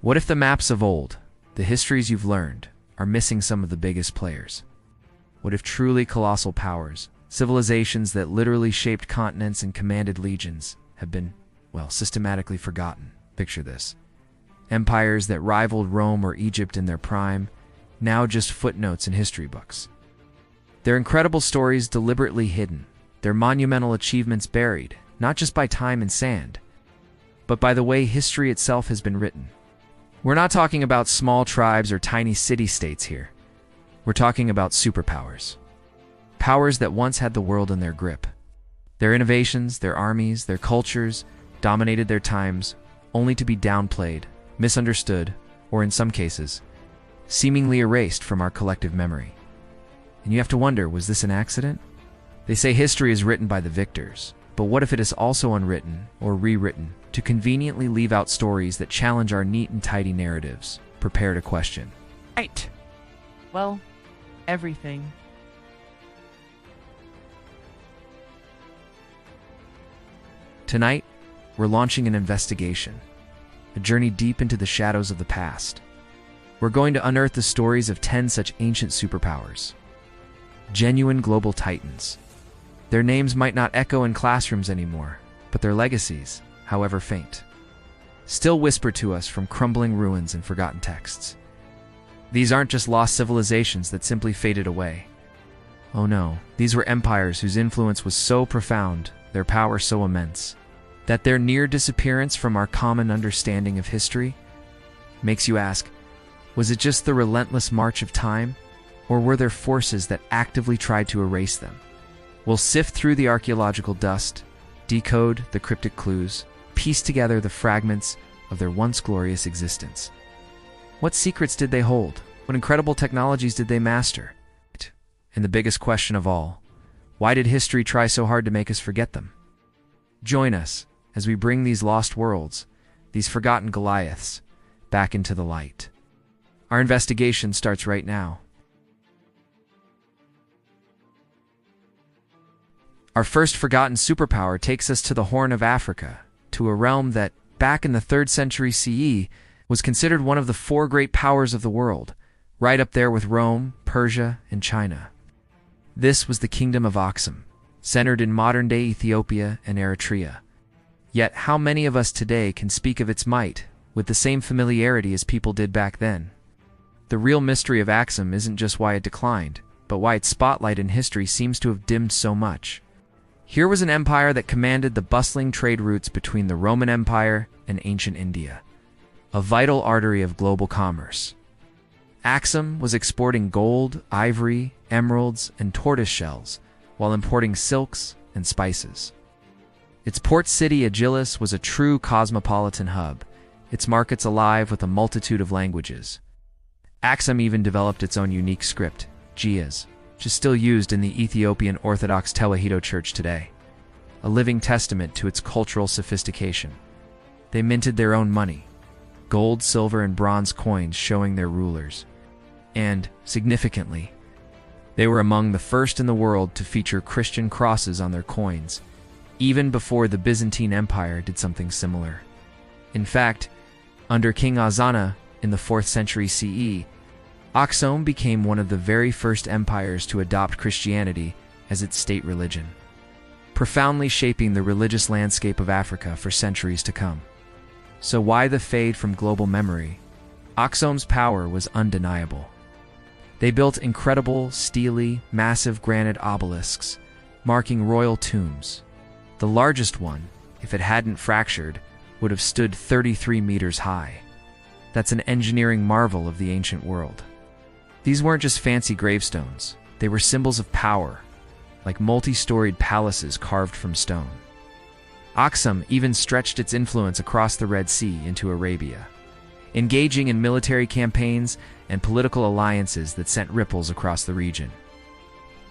What if the maps of old, the histories you've learned, are missing some of the biggest players? What if truly colossal powers, civilizations that literally shaped continents and commanded legions, have been, well, systematically forgotten? Picture this. Empires that rivaled Rome or Egypt in their prime, now just footnotes in history books. Their incredible stories deliberately hidden, their monumental achievements buried, not just by time and sand, but by the way history itself has been written. We're not talking about small tribes or tiny city-states here. We're talking about superpowers. Powers that once had the world in their grip. Their innovations, their armies, their cultures dominated their times, only to be downplayed, misunderstood, or in some cases, seemingly erased from our collective memory. And you have to wonder, was this an accident? They say history is written by the victors, but what if it is also unwritten or rewritten to conveniently leave out stories that challenge our neat and tidy narratives? Prepare to question. Right. Well, everything. Tonight, we're launching an investigation, a journey deep into the shadows of the past. We're going to unearth the stories of 10 such ancient superpowers, genuine global titans. Their names might not echo in classrooms anymore, but their legacies, however faint, still whisper to us from crumbling ruins and forgotten texts. These aren't just lost civilizations that simply faded away. Oh no, these were empires whose influence was so profound, their power so immense, that their near disappearance from our common understanding of history makes you ask, was it just the relentless march of time, or were there forces that actively tried to erase them? We'll sift through the archaeological dust, decode the cryptic clues, piece together the fragments of their once glorious existence. What secrets did they hold? What incredible technologies did they master? And the biggest question of all, why did history try so hard to make us forget them? Join us as we bring these lost worlds, these forgotten Goliaths, back into the light. Our investigation starts right now. Our first forgotten superpower takes us to the Horn of Africa, to a realm that, back in the 3rd century CE, was considered one of the 4 great powers of the world, right up there with Rome, Persia, and China. This was the Kingdom of Aksum, centered in modern-day Ethiopia and Eritrea. Yet how many of us today can speak of its might with the same familiarity as people did back then? The real mystery of Aksum isn't just why it declined, but why its spotlight in history seems to have dimmed so much. Here was an empire that commanded the bustling trade routes between the Roman Empire and ancient India, a vital artery of global commerce. Aksum was exporting gold, ivory, emeralds, and tortoise shells, while importing silks and spices. Its port city, Agilis, was a true cosmopolitan hub, its markets alive with a multitude of languages. Aksum even developed its own unique script, Ge'ez, which is still used in the Ethiopian Orthodox Tewahedo Church today, a living testament to its cultural sophistication. They minted their own money, gold, silver, and bronze coins showing their rulers. And, significantly, they were among the first in the world to feature Christian crosses on their coins, even before the Byzantine Empire did something similar. In fact, under King Azana in the 4th century CE, Aksum became one of the very first empires to adopt Christianity as its state religion, profoundly shaping the religious landscape of Africa for centuries to come. So why the fade from global memory? Aksum's power was undeniable. They built incredible, steely, massive granite obelisks, marking royal tombs. The largest one, if it hadn't fractured, would have stood 33 meters high. That's an engineering marvel of the ancient world. These weren't just fancy gravestones, they were symbols of power, like multi-storied palaces carved from stone. Aksum even stretched its influence across the Red Sea into Arabia, engaging in military campaigns and political alliances that sent ripples across the region.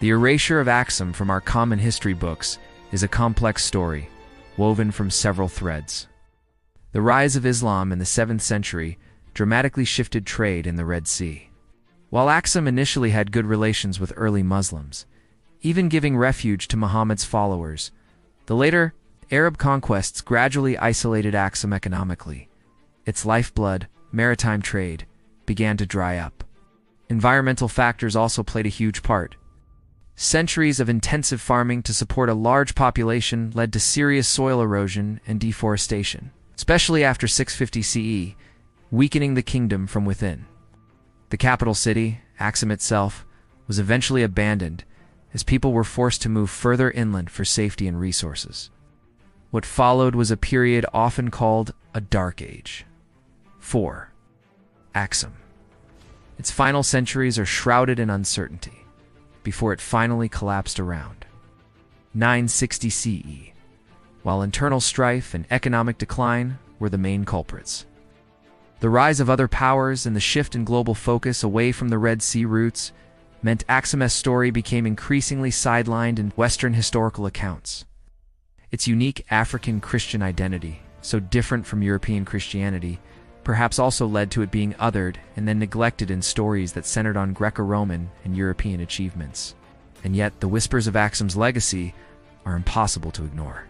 The erasure of Aksum from our common history books is a complex story, woven from several threads. The rise of Islam in the 7th century dramatically shifted trade in the Red Sea. While Aksum initially had good relations with early Muslims, even giving refuge to Muhammad's followers, the later Arab conquests gradually isolated Aksum economically. Its lifeblood, maritime trade began to dry up. Environmental factors also played a huge part. Centuries of intensive farming to support a large population led to serious soil erosion and deforestation, especially after 650 CE, weakening the kingdom from within. The capital city, Axum itself, was eventually abandoned as people were forced to move further inland for safety and resources. What followed was a period often called a Dark Age. 4. Axum. Its final centuries are shrouded in uncertainty, before it finally collapsed around 960 CE, while internal strife and economic decline were the main culprits. The rise of other powers and the shift in global focus away from the Red Sea routes meant Axum's story became increasingly sidelined in Western historical accounts. Its unique African Christian identity, so different from European Christianity, perhaps also led to it being othered and then neglected in stories that centered on Greco-Roman and European achievements. And yet, the whispers of Axum's legacy are impossible to ignore.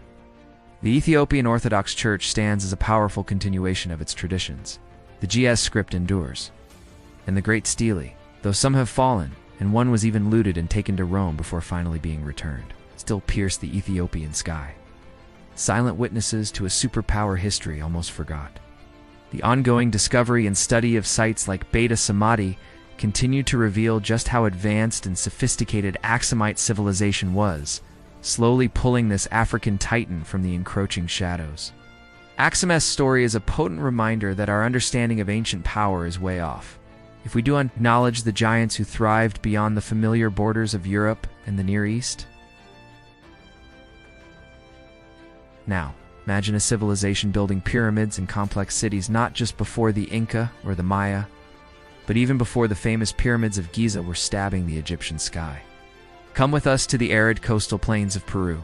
The Ethiopian Orthodox Church stands as a powerful continuation of its traditions. The Ge'ez script endures. And the Great Stele, though some have fallen, and one was even looted and taken to Rome before finally being returned, still pierce the Ethiopian sky. Silent witnesses to a superpower history almost forgot. The ongoing discovery and study of sites like Beta Samadhi continue to reveal just how advanced and sophisticated Axumite civilization was, slowly pulling this African titan from the encroaching shadows. Axum's story is a potent reminder that our understanding of ancient power is way off. If we do acknowledge the giants who thrived beyond the familiar borders of Europe and the Near East. Now, imagine a civilization building pyramids and complex cities not just before the Inca or the Maya, but even before the famous pyramids of Giza were stabbing the Egyptian sky. Come with us to the arid coastal plains of Peru.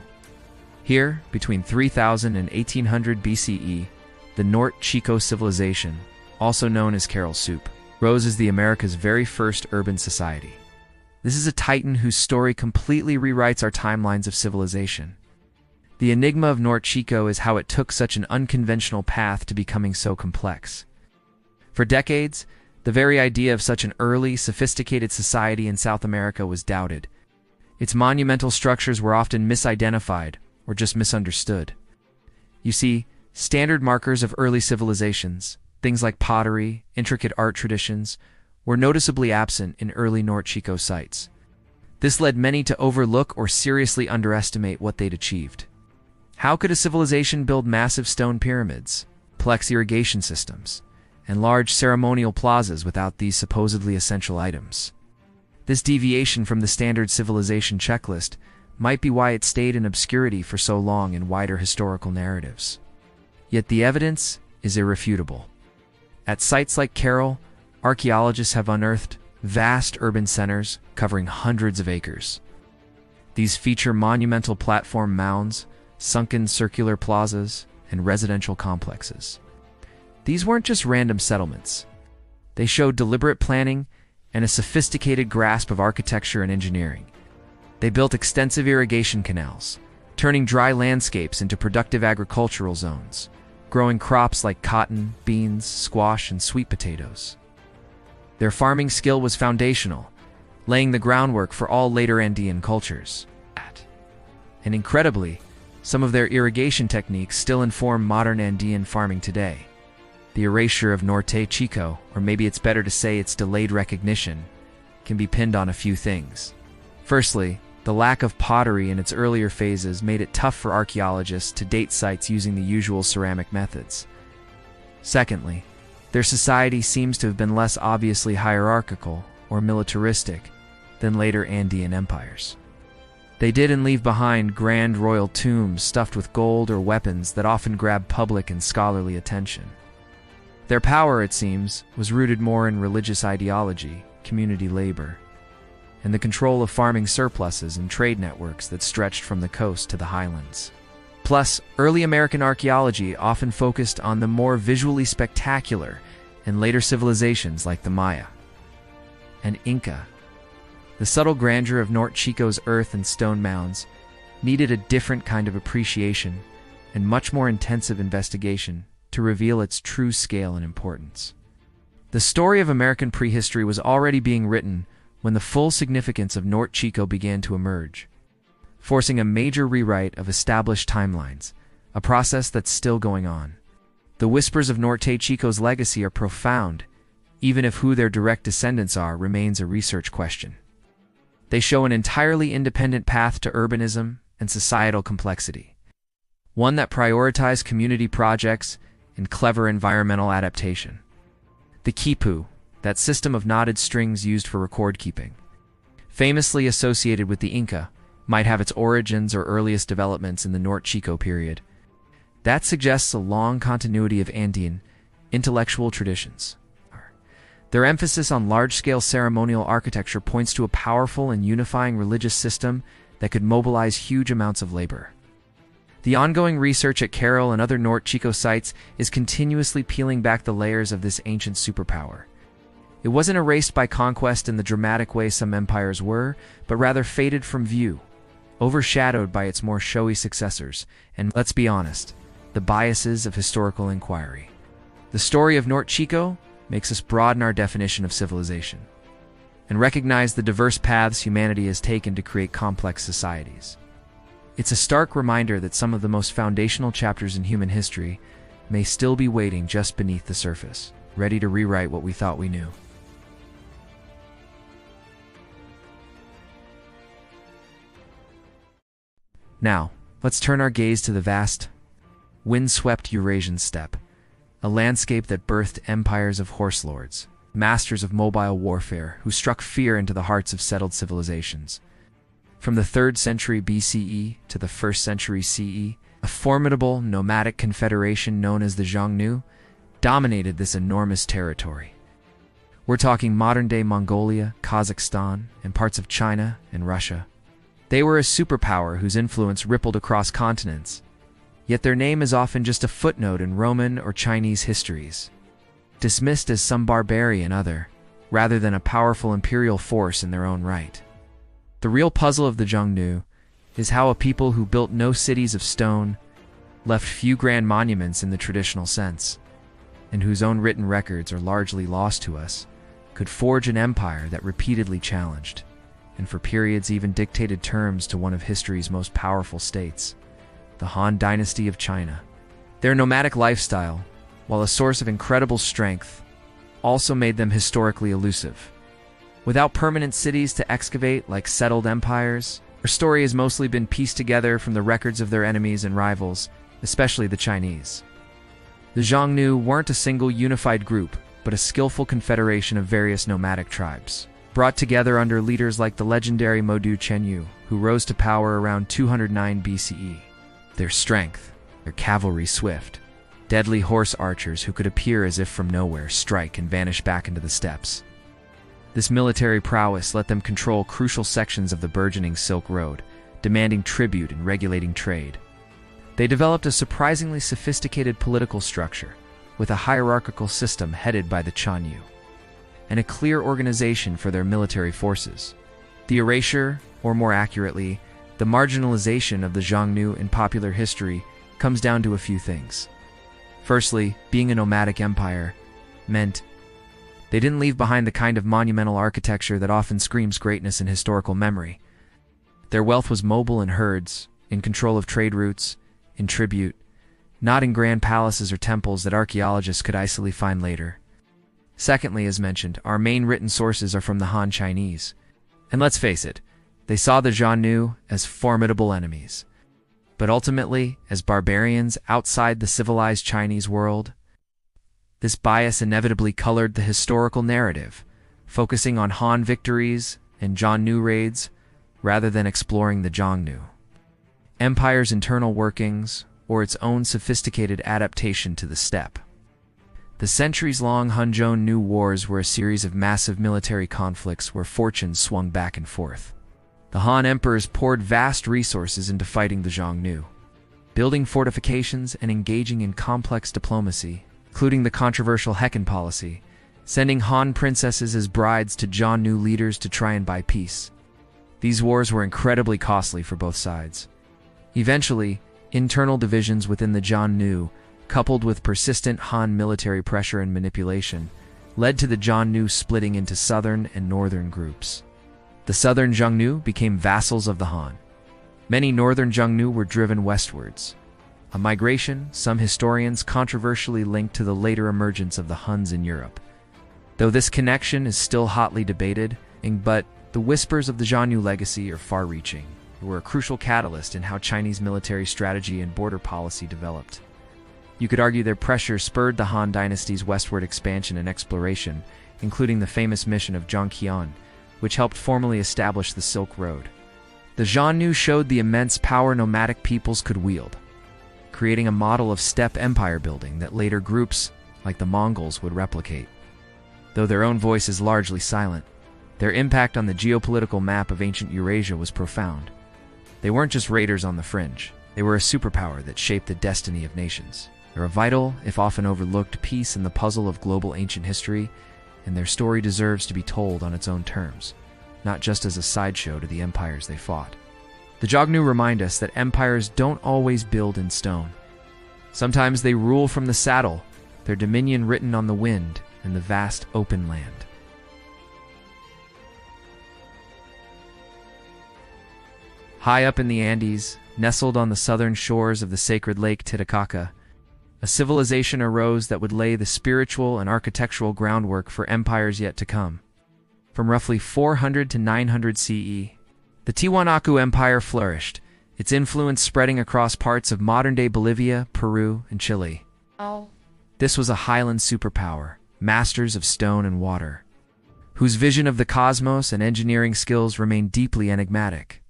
Here, between 3000 and 1800 BCE, the Norte Chico civilization, also known as Caral Soup, rose as the America's very first urban society. This is a titan whose story completely rewrites our timelines of civilization. The enigma of Norte Chico is how it took such an unconventional path to becoming so complex. For decades, the very idea of such an early, sophisticated society in South America was doubted. Its monumental structures were often misidentified or just misunderstood. You see, standard markers of early civilizations, things like pottery, intricate art traditions, were noticeably absent in early Norte Chico sites. This led many to overlook or seriously underestimate what they'd achieved. How could a civilization build massive stone pyramids, complex irrigation systems, and large ceremonial plazas without these supposedly essential items? This deviation from the standard civilization checklist might be why it stayed in obscurity for so long in wider historical narratives. Yet the evidence is irrefutable. At sites like Caral, archaeologists have unearthed vast urban centers covering hundreds of acres. These feature monumental platform mounds, sunken circular plazas, and residential complexes. These weren't just random settlements. They showed deliberate planning and a sophisticated grasp of architecture and engineering. They built extensive irrigation canals, turning dry landscapes into productive agricultural zones, growing crops like cotton, beans, squash, and sweet potatoes. Their farming skill was foundational, laying the groundwork for all later Andean cultures. And incredibly, some of their irrigation techniques still inform modern Andean farming today. The erasure of Norte Chico, or maybe it's better to say its delayed recognition, can be pinned on a few things. Firstly, the lack of pottery in its earlier phases made it tough for archaeologists to date sites using the usual ceramic methods. Secondly, their society seems to have been less obviously hierarchical or militaristic than later Andean empires. They didn't leave behind grand royal tombs stuffed with gold or weapons that often grabbed public and scholarly attention. Their power, it seems, was rooted more in religious ideology, community labor, and the control of farming surpluses and trade networks that stretched from the coast to the highlands. Plus, early American archaeology often focused on the more visually spectacular and later civilizations like the Maya and Inca. The subtle grandeur of Norte Chico's earth and stone mounds needed a different kind of appreciation and much more intensive investigation to reveal its true scale and importance. The story of American prehistory was already being written when the full significance of Norte Chico began to emerge, forcing a major rewrite of established timelines, a process that's still going on. The whispers of Norte Chico's legacy are profound, even if who their direct descendants are remains a research question. They show an entirely independent path to urbanism and societal complexity, one that prioritized community projects and clever environmental adaptation. The quipu, that system of knotted strings used for record keeping, famously associated with the Inca, might have its origins or earliest developments in the Norte Chico period. That suggests a long continuity of Andean intellectual traditions. Their emphasis on large-scale ceremonial architecture points to a powerful and unifying religious system that could mobilize huge amounts of labor. The ongoing research at Carroll and other Norte Chico sites is continuously peeling back the layers of this ancient superpower. It wasn't erased by conquest in the dramatic way some empires were, but rather faded from view, overshadowed by its more showy successors, and, let's be honest, the biases of historical inquiry. The story of Norte Chico makes us broaden our definition of civilization and recognize the diverse paths humanity has taken to create complex societies. It's a stark reminder that some of the most foundational chapters in human history may still be waiting just beneath the surface, ready to rewrite what we thought we knew. Now, let's turn our gaze to the vast, wind-swept Eurasian steppe, a landscape that birthed empires of horse lords, masters of mobile warfare who struck fear into the hearts of settled civilizations. From the 3rd century BCE to the 1st century CE, a formidable nomadic confederation known as the Xiongnu dominated this enormous territory. We're talking modern-day Mongolia, Kazakhstan, and parts of China and Russia. They were a superpower whose influence rippled across continents, yet their name is often just a footnote in Roman or Chinese histories, dismissed as some barbarian other, rather than a powerful imperial force in their own right. The real puzzle of the Xiongnu is how a people who built no cities of stone, left few grand monuments in the traditional sense, and whose own written records are largely lost to us, could forge an empire that repeatedly challenged, and for periods even dictated terms to one of history's most powerful states, the Han Dynasty of China. Their nomadic lifestyle, while a source of incredible strength, also made them historically elusive. Without permanent cities to excavate like settled empires, their story has mostly been pieced together from the records of their enemies and rivals, especially the Chinese. The Xiongnu weren't a single unified group, but a skillful confederation of various nomadic tribes, brought together under leaders like the legendary Modu Chenyu, who rose to power around 209 BCE. Their strength, their cavalry swift, deadly horse archers who could appear as if from nowhere, strike and vanish back into the steppes. This military prowess let them control crucial sections of the burgeoning Silk Road, demanding tribute and regulating trade. They developed a surprisingly sophisticated political structure, with a hierarchical system headed by the Chanyu, and a clear organization for their military forces. The erasure, or more accurately, the marginalization of the Xiongnu in popular history comes down to a few things. Firstly, being a nomadic empire meant they didn't leave behind the kind of monumental architecture that often screams greatness in historical memory. Their wealth was mobile in herds, in control of trade routes, in tribute, not in grand palaces or temples that archaeologists could easily find later. Secondly, as mentioned, our main written sources are from the Han Chinese. And let's face it, they saw the Xiongnu as formidable enemies, but ultimately as barbarians outside the civilized Chinese world. This bias inevitably colored the historical narrative, focusing on Han victories and Xiongnu raids rather than exploring the Xiongnu empire's internal workings or its own sophisticated adaptation to the steppe. The centuries-long Han-Xiongnu wars were a series of massive military conflicts where fortunes swung back and forth. The Han emperors poured vast resources into fighting the Xiongnu, building fortifications and engaging in complex diplomacy, including the controversial Hekin policy, sending Han princesses as brides to Xiongnu leaders to try and buy peace. These wars were incredibly costly for both sides. Eventually, internal divisions within the Xiongnu, coupled with persistent Han military pressure and manipulation, led to the Xiongnu splitting into southern and northern groups. The southern Xiongnu became vassals of the Han. Many northern Xiongnu were driven westwards, a migration some historians controversially link to the later emergence of the Huns in Europe. Though this connection is still hotly debated, but the whispers of the Xiongnu legacy are far-reaching. They were a crucial catalyst in how Chinese military strategy and border policy developed. You could argue their pressure spurred the Han dynasty's westward expansion and exploration, including the famous mission of Zhang Qian, which helped formally establish the Silk Road. The Xiongnu showed the immense power nomadic peoples could wield, creating a model of steppe empire building that later groups, like the Mongols, would replicate. Though their own voice is largely silent, their impact on the geopolitical map of ancient Eurasia was profound. They weren't just raiders on the fringe. They were a superpower that shaped the destiny of nations. They're a vital, if often overlooked, piece in the puzzle of global ancient history, and their story deserves to be told on its own terms, not just as a sideshow to the empires they fought. The Xiongnu remind us that empires don't always build in stone. Sometimes they rule from the saddle, their dominion written on the wind and the vast open land. High up in the Andes, nestled on the southern shores of the sacred lake Titicaca, a civilization arose that would lay the spiritual and architectural groundwork for empires yet to come. From roughly 400 to 900 CE, the Tiwanaku Empire flourished, its influence spreading across parts of modern-day Bolivia, Peru, and Chile. This was a highland superpower, masters of stone and water, whose vision of the cosmos and engineering skills remain deeply enigmatic.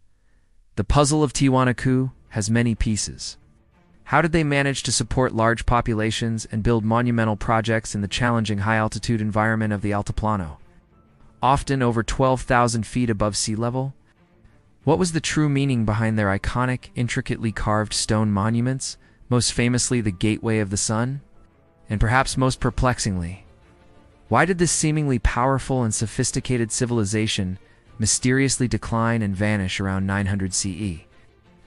The puzzle of Tiwanaku has many pieces. How did they manage to support large populations and build monumental projects in the challenging high-altitude environment of the Altiplano, often over 12,000 feet above sea level? What was the true meaning behind their iconic, intricately carved stone monuments, most famously the Gateway of the Sun? And perhaps most perplexingly, why did this seemingly powerful and sophisticated civilization mysteriously decline and vanish around 900 CE,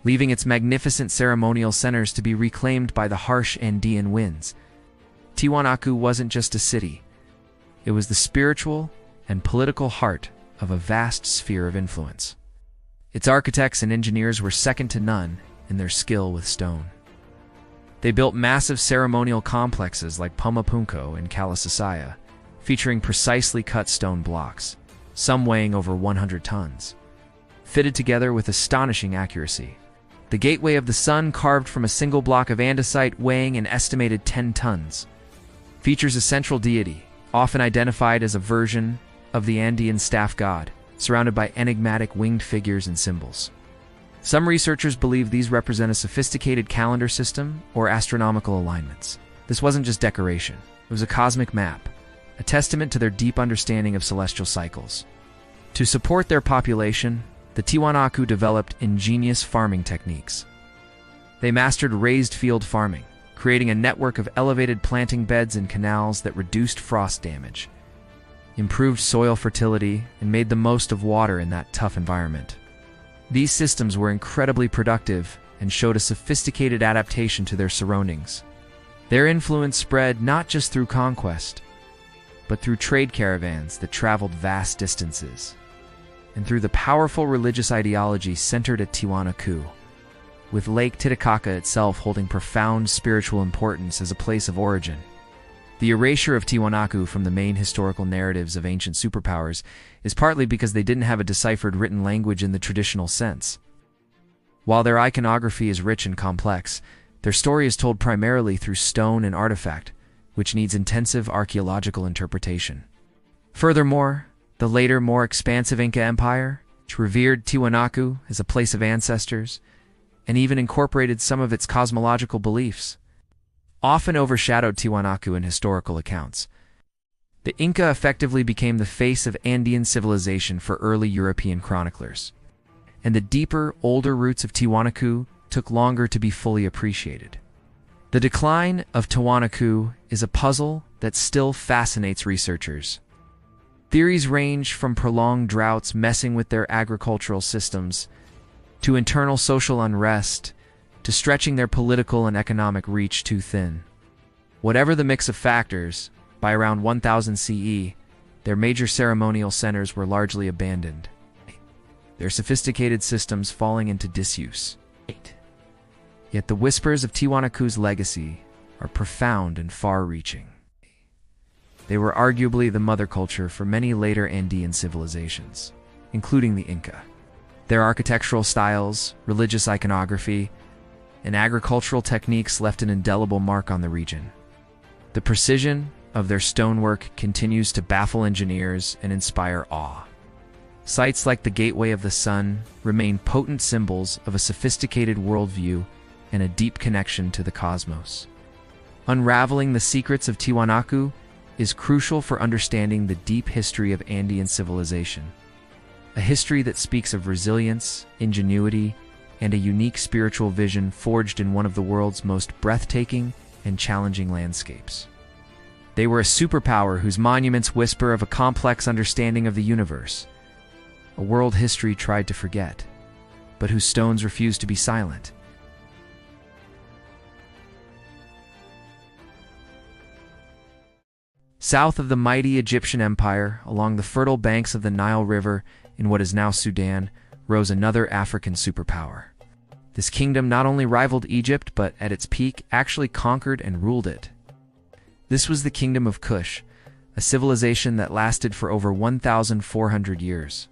leaving its magnificent ceremonial centers to be reclaimed by the harsh Andean winds? Tiwanaku wasn't just a city. It was the spiritual and political heart of a vast sphere of influence. Its architects and engineers were second to none in their skill with stone. They built massive ceremonial complexes like Pumapunku and Kalasasaya, featuring precisely cut stone blocks, some weighing over 100 tons, fitted together with astonishing accuracy. The Gateway of the Sun, carved from a single block of andesite weighing an estimated 10 tons, features a central deity, often identified as a version of the Andean staff god, surrounded by enigmatic winged figures and symbols. Some researchers believe these represent a sophisticated calendar system or astronomical alignments. This wasn't just decoration. It was a cosmic map, a testament to their deep understanding of celestial cycles. To support their population, the Tiwanaku developed ingenious farming techniques. They mastered raised field farming, creating a network of elevated planting beds and canals that reduced frost damage, improved soil fertility, and made the most of water in that tough environment. These systems were incredibly productive and showed a sophisticated adaptation to their surroundings. Their influence spread not just through conquest, but through trade caravans that traveled vast distances, and through the powerful religious ideology centered at Tiwanaku, with Lake Titicaca itself holding profound spiritual importance as a place of origin. The erasure of Tiwanaku from the main historical narratives of ancient superpowers is partly because they didn't have a deciphered written language in the traditional sense. While their iconography is rich and complex, their story is told primarily through stone and artifact, which needs intensive archaeological interpretation. Furthermore, the later, more expansive Inca Empire, which revered Tiwanaku as a place of ancestors, and even incorporated some of its cosmological beliefs, often overshadowed Tiwanaku in historical accounts. The Inca effectively became the face of Andean civilization for early European chroniclers, and the deeper, older roots of Tiwanaku took longer to be fully appreciated. The decline of Tiwanaku is a puzzle that still fascinates researchers. Theories range from prolonged droughts messing with their agricultural systems, to internal social unrest, to stretching their political and economic reach too thin. Whatever the mix of factors, By around 1000 CE, their major ceremonial centers were largely abandoned, their sophisticated systems falling into disuse. Yet the whispers of Tiwanaku's legacy are profound and far-reaching. They were arguably the mother culture for many later Andean civilizations, including the Inca. Their architectural styles, religious iconography, and agricultural techniques left an indelible mark on the region. The precision of their stonework continues to baffle engineers and inspire awe. Sites like the Gateway of the Sun remain potent symbols of a sophisticated worldview and a deep connection to the cosmos. Unraveling the secrets of Tiwanaku is crucial for understanding the deep history of Andean civilization, a history that speaks of resilience, ingenuity, and a unique spiritual vision forged in one of the world's most breathtaking and challenging landscapes. They were a superpower whose monuments whisper of a complex understanding of the universe, a world history tried to forget, but whose stones refused to be silent. South of the mighty Egyptian Empire, along the fertile banks of the Nile River in what is now Sudan, rose another African superpower. This kingdom not only rivaled Egypt, but at its peak actually conquered and ruled it. This was the Kingdom of Kush, a civilization that lasted for over 1,400 years.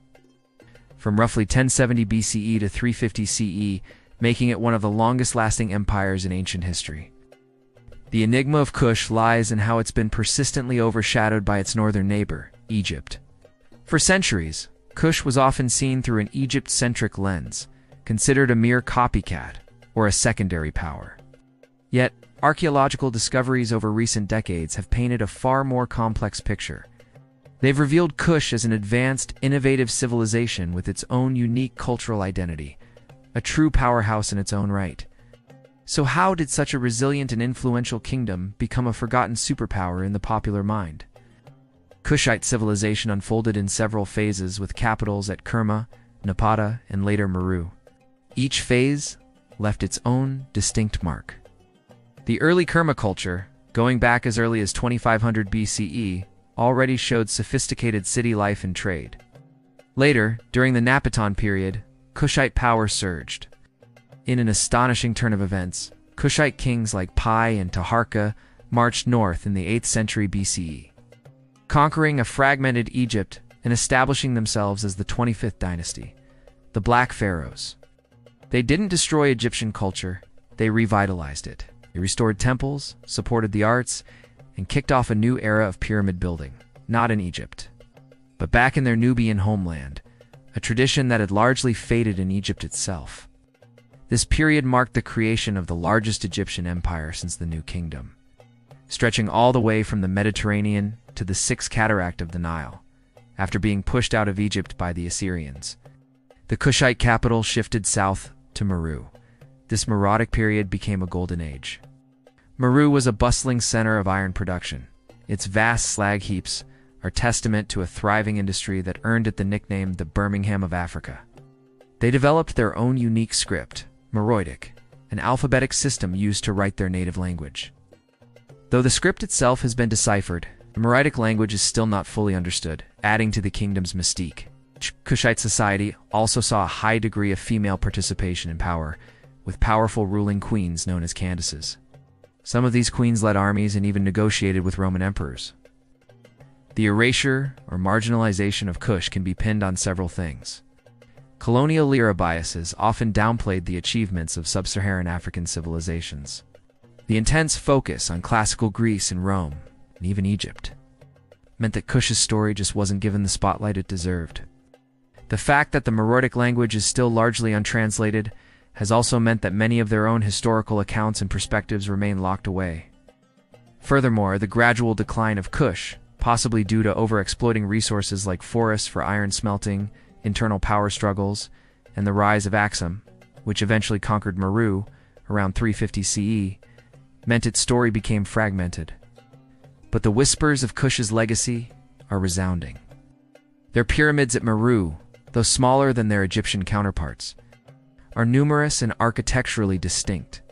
From roughly 1070 BCE to 350 CE, making it one of the longest-lasting empires in ancient history. The enigma of Kush lies in how it's been persistently overshadowed by its northern neighbor, Egypt. For centuries, Kush was often seen through an Egypt-centric lens, considered a mere copycat or a secondary power. Yet, archaeological discoveries over recent decades have painted a far more complex picture. They've revealed Kush as an advanced, innovative civilization with its own unique cultural identity, a true powerhouse in its own right. So how did such a resilient and influential kingdom become a forgotten superpower in the popular mind? Kushite civilization unfolded in several phases with capitals at Kerma, Napata, and later Meru. Each phase left its own distinct mark. The early Kerma culture, going back as early as 2500 BCE, already showed sophisticated city life and trade. Later, during the Napatan period, Kushite power surged. In an astonishing turn of events, Kushite kings like Pi and Taharqa marched north in the 8th century BCE, conquering a fragmented Egypt and establishing themselves as the 25th dynasty, the Black Pharaohs. They didn't destroy Egyptian culture, they revitalized it. They restored temples, supported the arts, and kicked off a new era of pyramid building, not in Egypt, but back in their Nubian homeland, a tradition that had largely faded in Egypt itself. This period marked the creation of the largest Egyptian empire since the New Kingdom, stretching all the way from the Mediterranean to the Sixth Cataract of the Nile, after being pushed out of Egypt by the Assyrians. The Kushite capital shifted south to Meru. This Meroitic period became a golden age. Meru was a bustling center of iron production. Its vast slag heaps are testament to a thriving industry that earned it the nickname the Birmingham of Africa. They developed their own unique script, Meroitic, an alphabetic system used to write their native language. Though the script itself has been deciphered, the Meroitic language is still not fully understood, adding to the kingdom's mystique. Kushite society also saw a high degree of female participation in power, with powerful ruling queens known as Candaces. Some of these queens led armies and even negotiated with Roman emperors. The erasure or marginalization of Kush can be pinned on several things. Colonial era biases often downplayed the achievements of sub-Saharan African civilizations. The intense focus on classical Greece and Rome, and even Egypt, meant that Kush's story just wasn't given the spotlight it deserved. The fact that the Meroitic language is still largely untranslated has also meant that many of their own historical accounts and perspectives remain locked away. Furthermore, the gradual decline of Kush, possibly due to overexploiting resources like forests for iron smelting, internal power struggles, and the rise of Axum, which eventually conquered Meru around 350 CE, meant its story became fragmented. But the whispers of Kush's legacy are resounding. Their pyramids at Meru, though smaller than their Egyptian counterparts, are numerous and architecturally distinct,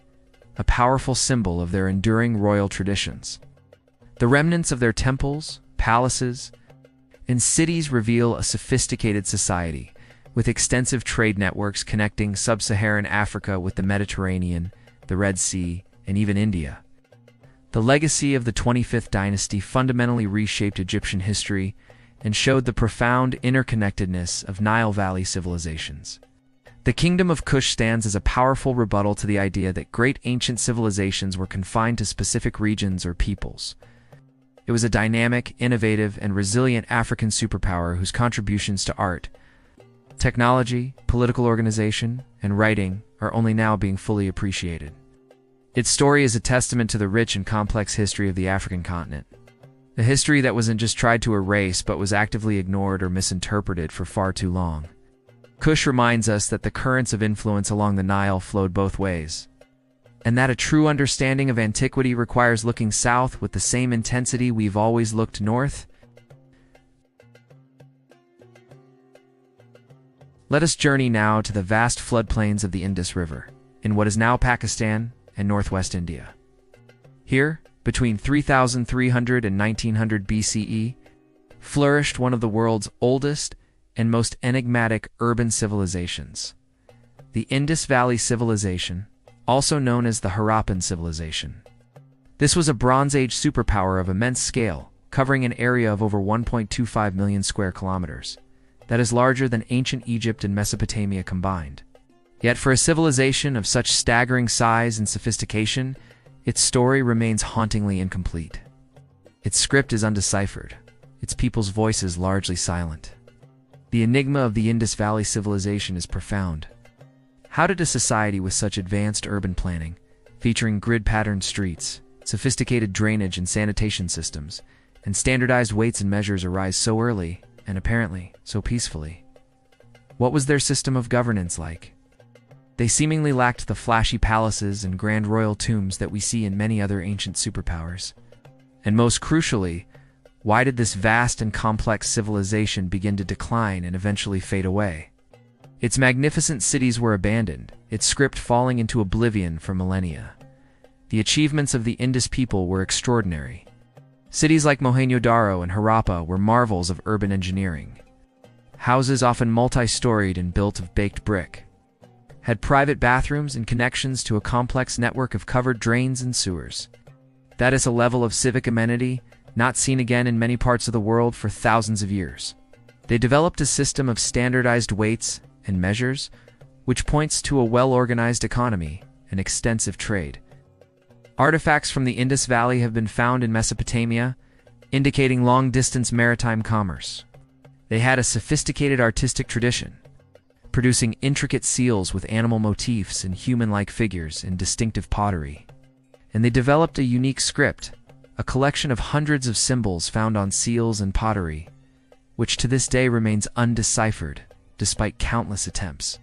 a powerful symbol of their enduring royal traditions. The remnants of their temples, palaces, and cities reveal a sophisticated society, with extensive trade networks connecting sub-Saharan Africa with the Mediterranean, the Red Sea, and even India. The legacy of the 25th dynasty fundamentally reshaped Egyptian history and showed the profound interconnectedness of Nile Valley civilizations. The Kingdom of Kush stands as a powerful rebuttal to the idea that great ancient civilizations were confined to specific regions or peoples. It was a dynamic, innovative, and resilient African superpower whose contributions to art, technology, political organization, and writing are only now being fully appreciated. Its story is a testament to the rich and complex history of the African continent. A history that wasn't just tried to erase but was actively ignored or misinterpreted for far too long. Kush reminds us that the currents of influence along the Nile flowed both ways, and that a true understanding of antiquity requires looking south with the same intensity we've always looked north. Let us journey now to the vast floodplains of the Indus River, in what is now Pakistan and northwest India. Here, between 3,300 and 1900 BCE, flourished one of the world's oldest and most enigmatic urban civilizations, the Indus Valley Civilization, also known as the Harappan Civilization. This was a Bronze Age superpower of immense scale, covering an area of over 1.25 million square kilometers. That is larger than ancient Egypt and Mesopotamia combined. Yet for a civilization of such staggering size and sophistication, its story remains hauntingly incomplete. Its script is undeciphered, its people's voices largely silent. The enigma of the Indus Valley Civilization is profound. How did a society with such advanced urban planning, featuring grid-patterned streets, sophisticated drainage and sanitation systems, and standardized weights and measures arise so early, and apparently so peacefully? What was their system of governance like? They seemingly lacked the flashy palaces and grand royal tombs that we see in many other ancient superpowers. And most crucially, why did this vast and complex civilization begin to decline and eventually fade away? Its magnificent cities were abandoned, its script falling into oblivion for millennia. The achievements of the Indus people were extraordinary. Cities like Mohenjo-daro and Harappa were marvels of urban engineering. Houses often multi-storied and built of baked brick, had private bathrooms and connections to a complex network of covered drains and sewers. That is a level of civic amenity not seen again in many parts of the world for thousands of years. They developed a system of standardized weights and measures, which points to a well-organized economy and extensive trade. Artifacts from the Indus Valley have been found in Mesopotamia, indicating long-distance maritime commerce. They had a sophisticated artistic tradition, producing intricate seals with animal motifs and human-like figures in distinctive pottery. And they developed a unique script, a collection of hundreds of symbols found on seals and pottery, which to this day remains undeciphered despite countless attempts.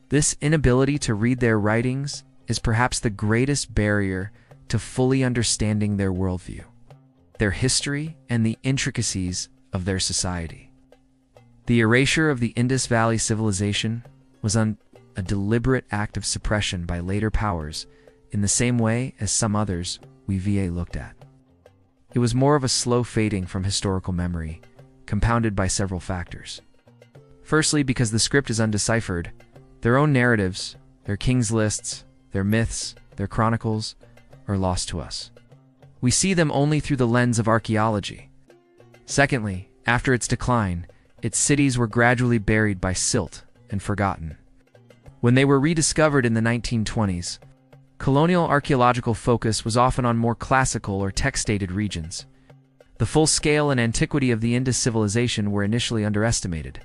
This inability to read their writings is perhaps the greatest barrier to fully understanding their worldview, their history, and the intricacies of their society. The erasure of the Indus Valley Civilization was a deliberate act of suppression by later powers in the same way as some others we VA looked at. It was more of a slow fading from historical memory, compounded by several factors. Firstly, because the script is undeciphered, their own narratives, their kings' lists, their myths, their chronicles, are lost to us. We see them only through the lens of archaeology. Secondly, after its decline, its cities were gradually buried by silt and forgotten. When they were rediscovered in the 1920s, colonial archaeological focus was often on more classical or text-dated regions. The full scale and antiquity of the Indus civilization were initially underestimated.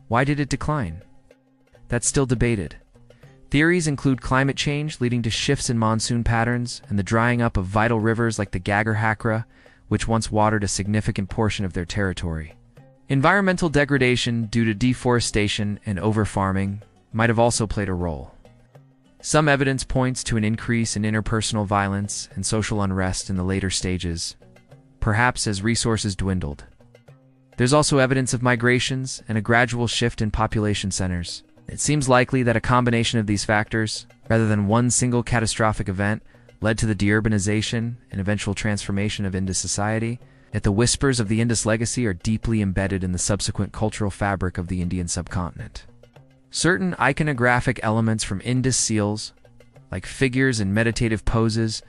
Why did it decline? That's still debated. Theories include climate change leading to shifts in monsoon patterns and the drying up of vital rivers like the Ghaggar Hakra, which once watered a significant portion of their territory. Environmental degradation due to deforestation and overfarming might have also played a role. Some evidence points to an increase in interpersonal violence and social unrest in the later stages, perhaps as resources dwindled. There's also evidence of migrations and a gradual shift in population centers. It seems likely that a combination of these factors, rather than one single catastrophic event, led to the deurbanization and eventual transformation of Indus society, yet the whispers of the Indus legacy are deeply embedded in the subsequent cultural fabric of the Indian subcontinent. Certain iconographic elements from Indus seals, like figures in meditative poses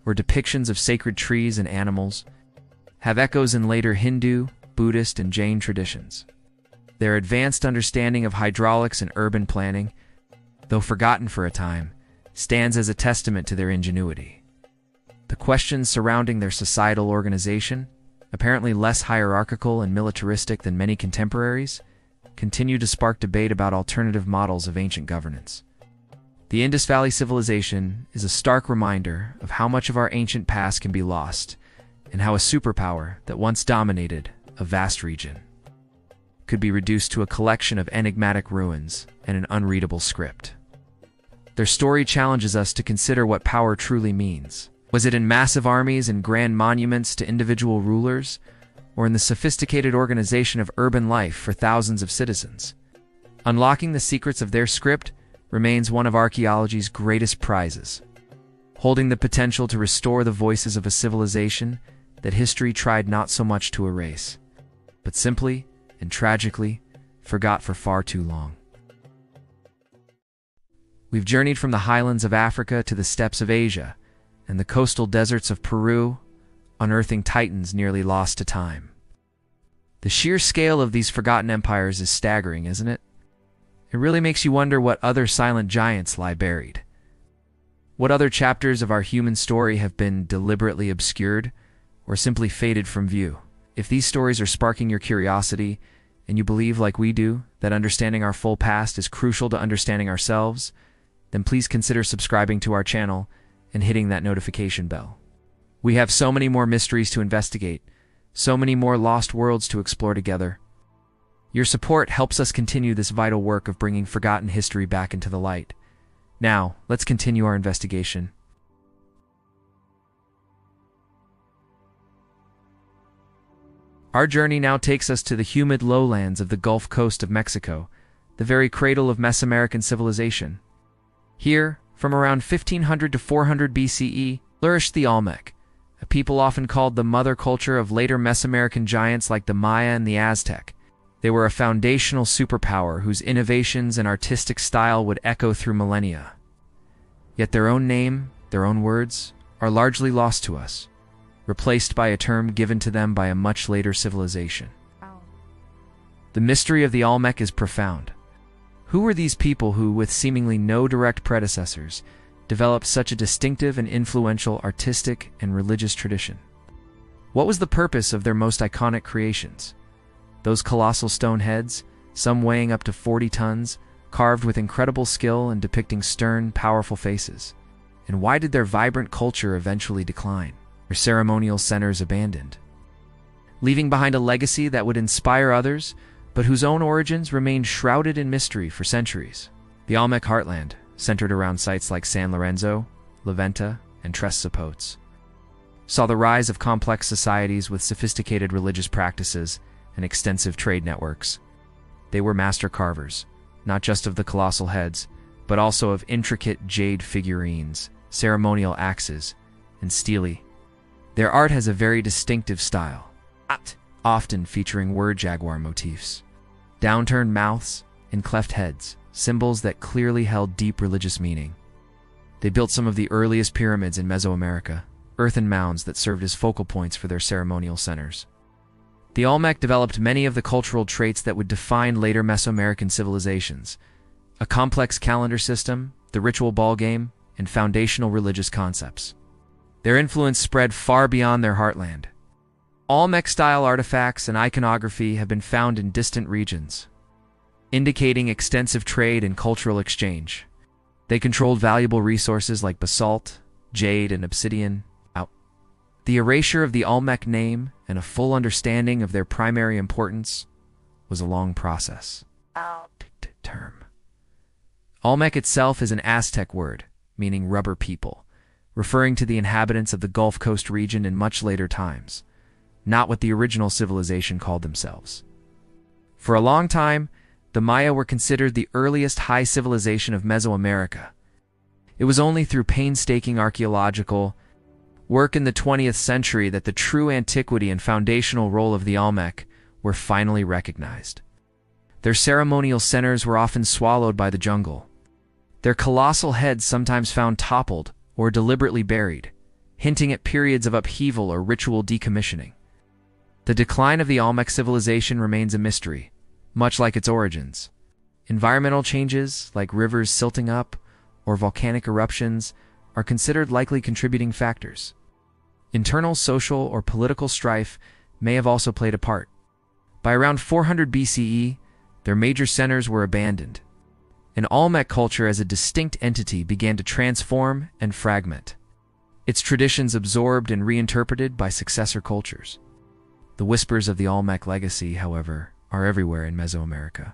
or depictions of sacred trees and animals, have echoes in later Hindu, Buddhist, and Jain traditions. Their advanced understanding of hydraulics and urban planning, though forgotten for a time, stands as a testament to their ingenuity. The questions surrounding their societal organization, apparently less hierarchical and militaristic than many contemporaries, continue to spark debate about alternative models of ancient governance. The Indus Valley civilization is a stark reminder of how much of our ancient past can be lost, and how a superpower that once dominated a vast region could be reduced to a collection of enigmatic ruins and an unreadable script. Their story challenges us to consider what power truly means. Was it in massive armies and grand monuments to individual rulers, or in the sophisticated organization of urban life for thousands of citizens? Unlocking the secrets of their script remains one of archaeology's greatest prizes, holding the potential to restore the voices of a civilization that history tried not so much to erase, but simply and tragically forgot for far too long. We've journeyed from the highlands of Africa to the steppes of Asia and the coastal deserts of Peru, unearthing titans nearly lost to time. The sheer scale of these forgotten empires is staggering, isn't it? It really makes you wonder what other silent giants lie buried. What other chapters of our human story have been deliberately obscured or simply faded from view? If these stories are sparking your curiosity, and you believe, like we do, that understanding our full past is crucial to understanding ourselves, then please consider subscribing to our channel and hitting that notification bell. We have so many more mysteries to investigate, so many more lost worlds to explore together. Your support helps us continue this vital work of bringing forgotten history back into the light. Now, let's continue our investigation. Our journey now takes us to the humid lowlands of the Gulf Coast of Mexico, the very cradle of Mesoamerican civilization. Here, from around 1500 to 400 BCE, flourished the Olmec, a people often called the mother culture of later Mesoamerican giants like the Maya and the Aztec. They were a foundational superpower whose innovations and artistic style would echo through millennia. Yet their own name, their own words, are largely lost to us, replaced by a term given to them by a much later civilization. The mystery of the Olmec is profound. Who were these people who, with seemingly no direct predecessors, developed such a distinctive and influential artistic and religious tradition? What was the purpose of their most iconic creations? Those colossal stone heads, some weighing up to 40 tons, carved with incredible skill and depicting stern, powerful faces. And why did their vibrant culture eventually decline, their ceremonial centers abandoned, leaving behind a legacy that would inspire others, but whose own origins remained shrouded in mystery for centuries? The Olmec heartland, centered around sites like San Lorenzo, La Venta, and Tres Zapotes, saw the rise of complex societies with sophisticated religious practices and extensive trade networks. They were master carvers, not just of the colossal heads, but also of intricate jade figurines, ceremonial axes, and stelae. Their art has a very distinctive style, often featuring word jaguar motifs, downturned mouths, and cleft heads, symbols that clearly held deep religious meaning. They built some of the earliest pyramids in Mesoamerica, earthen mounds that served as focal points for their ceremonial centers. The Olmec developed many of the cultural traits that would define later Mesoamerican civilizations: a complex calendar system, the ritual ball game, and foundational religious concepts. Their influence spread far beyond their heartland. Olmec-style artifacts and iconography have been found in distant regions, indicating extensive trade and cultural exchange. They controlled valuable resources like basalt, jade, and obsidian. The erasure of the Olmec name and a full understanding of their primary importance was a long process. Term. Olmec itself is an Aztec word, meaning rubber people, referring to the inhabitants of the Gulf Coast region in much later times, not what the original civilization called themselves. For a long time, the Maya were considered the earliest high civilization of Mesoamerica. It was only through painstaking archaeological work in the 20th century that the true antiquity and foundational role of the Olmec were finally recognized. Their ceremonial centers were often swallowed by the jungle, their colossal heads sometimes found toppled or deliberately buried, hinting at periods of upheaval or ritual decommissioning. The decline of the Olmec civilization remains a mystery, much like its origins. Environmental changes, like rivers silting up or volcanic eruptions, are considered likely contributing factors. Internal social or political strife may have also played a part. By around 400 BCE, their major centers were abandoned. An Olmec culture as a distinct entity began to transform and fragment, its traditions absorbed and reinterpreted by successor cultures. The whispers of the Olmec legacy, however, are everywhere in Mesoamerica.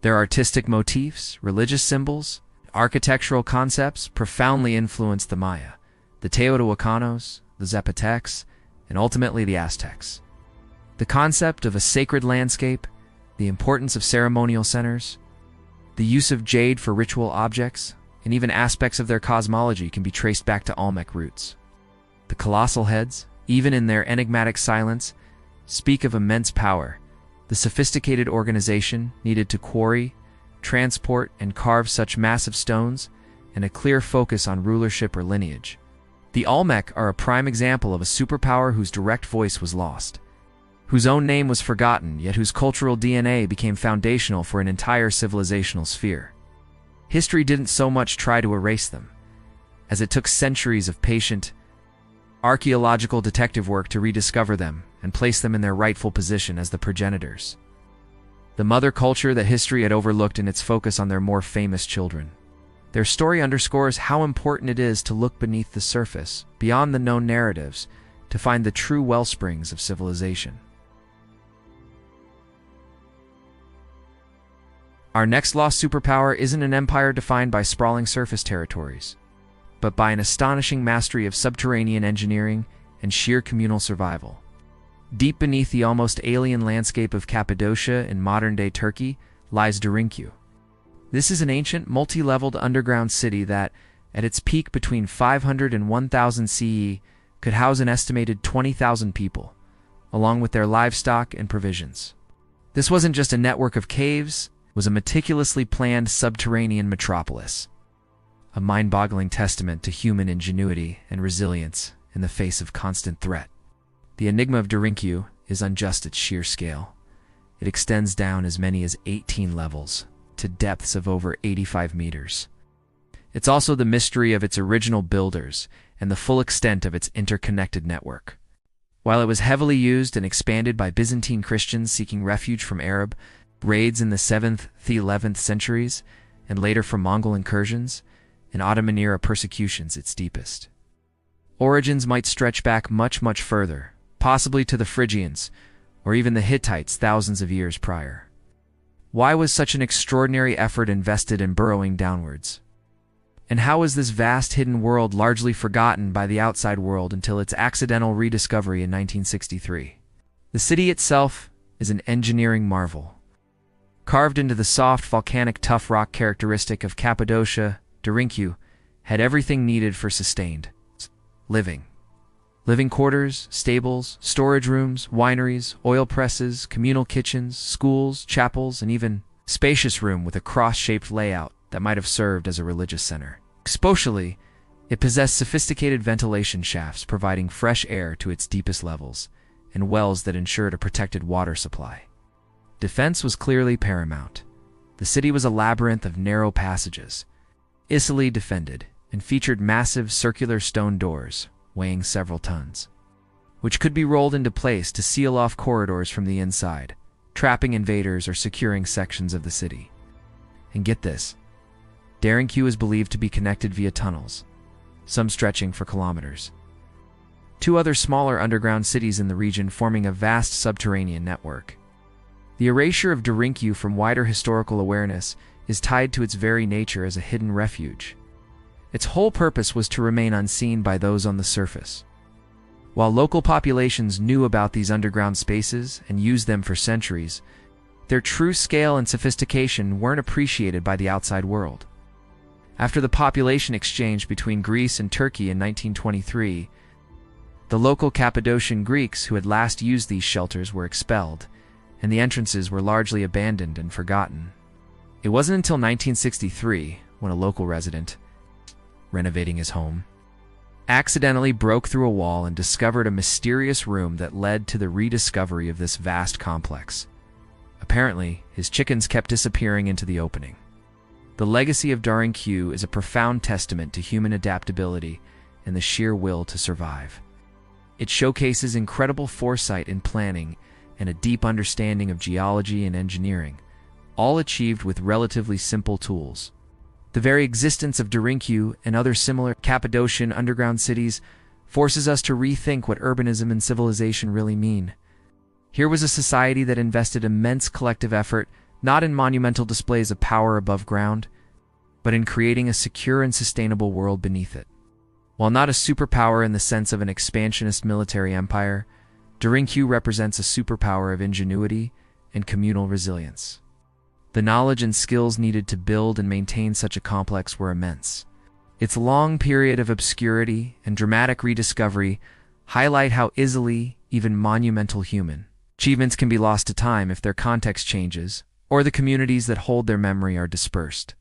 Their artistic motifs, religious symbols, architectural concepts profoundly influenced the Maya, the Teotihuacanos, the Zapotecs, and ultimately the Aztecs. The concept of a sacred landscape, the importance of ceremonial centers, the use of jade for ritual objects, and even aspects of their cosmology can be traced back to Olmec roots. The colossal heads, even in their enigmatic silence, speak of immense power, the sophisticated organization needed to quarry, transport, and carve such massive stones, and a clear focus on rulership or lineage. The Olmec are a prime example of a superpower whose direct voice was lost, whose own name was forgotten, yet whose cultural DNA became foundational for an entire civilizational sphere. History didn't so much try to erase them, as it took centuries of patient, archaeological detective work to rediscover them and place them in their rightful position as the progenitors, the mother culture that history had overlooked in its focus on their more famous children. Their story underscores how important it is to look beneath the surface, beyond the known narratives, to find the true wellsprings of civilization. Our next lost superpower isn't an empire defined by sprawling surface territories, but by an astonishing mastery of subterranean engineering and sheer communal survival. Deep beneath the almost alien landscape of Cappadocia in modern-day Turkey lies Derinkuyu. This is an ancient, multi-leveled underground city that, at its peak between 500 and 1000 CE, could house an estimated 20,000 people, along with their livestock and provisions. This wasn't just a network of caves, it was a meticulously planned subterranean metropolis, a mind-boggling testament to human ingenuity and resilience in the face of constant threat. The enigma of Derinkuyu isn't just its sheer scale. It extends down as many as 18 levels, to depths of over 85 meters. It's also the mystery of its original builders and the full extent of its interconnected network. While it was heavily used and expanded by Byzantine Christians seeking refuge from Arab raids in the 7th to 11th centuries, and later from Mongol incursions, and Ottoman-era persecutions its deepest origins might stretch back much, much further, possibly to the Phrygians, or even the Hittites thousands of years prior. Why was such an extraordinary effort invested in burrowing downwards? And how was this vast hidden world largely forgotten by the outside world until its accidental rediscovery in 1963? The city itself is an engineering marvel. Carved into the soft, volcanic, tough rock characteristic of Cappadocia, Derinkuyu had everything needed for sustained living. Living quarters, stables, storage rooms, wineries, oil presses, communal kitchens, schools, chapels, and even a spacious room with a cross-shaped layout that might have served as a religious center. Spatially, it possessed sophisticated ventilation shafts providing fresh air to its deepest levels, and wells that ensured a protected water supply. Defense was clearly paramount. The city was a labyrinth of narrow passages, easily defended, and featured massive circular stone doors, weighing several tons, which could be rolled into place to seal off corridors from the inside, trapping invaders or securing sections of the city. And get this, Derinkuyu is believed to be connected via tunnels, some stretching for kilometers. Two other smaller underground cities in the region forming a vast subterranean network. The erasure of Derinkuyu from wider historical awareness is tied to its very nature as a hidden refuge. Its whole purpose was to remain unseen by those on the surface. While local populations knew about these underground spaces and used them for centuries, their true scale and sophistication weren't appreciated by the outside world. After the population exchange between Greece and Turkey in 1923, the local Cappadocian Greeks who had last used these shelters were expelled, and the entrances were largely abandoned and forgotten. It wasn't until 1963 when a local resident, renovating his home, accidentally broke through a wall and discovered a mysterious room that led to the rediscovery of this vast complex. Apparently, his chickens kept disappearing into the opening. The legacy of Darinkyu is a profound testament to human adaptability and the sheer will to survive. It showcases incredible foresight in planning and a deep understanding of geology and engineering, all achieved with relatively simple tools. The very existence of Darinkyu and other similar Cappadocian underground cities forces us to rethink what urbanism and civilization really mean. Here was a society that invested immense collective effort not in monumental displays of power above ground, but in creating a secure and sustainable world beneath it. While not a superpower in the sense of an expansionist military empire, Darinkyu represents a superpower of ingenuity and communal resilience. The knowledge and skills needed to build and maintain such a complex were immense. Its long period of obscurity and dramatic rediscovery highlight how easily even monumental human achievements can be lost to time if their context changes, or the communities that hold their memory are dispersed.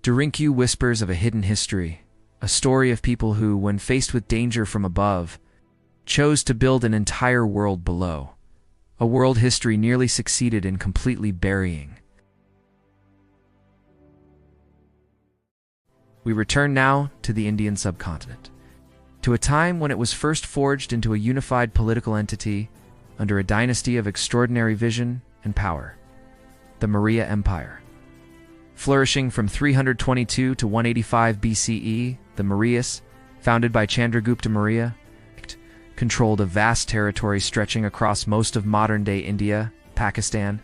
Darinkyu whispers of a hidden history, a story of people who, when faced with danger from above, chose to build an entire world below, a world history nearly succeeded in completely burying. We return now to the Indian subcontinent, to a time when it was first forged into a unified political entity under a dynasty of extraordinary vision and power, the Maurya Empire. Flourishing from 322 to 185 BCE, the Mauryas, founded by Chandragupta Maurya, controlled a vast territory stretching across most of modern-day India, Pakistan,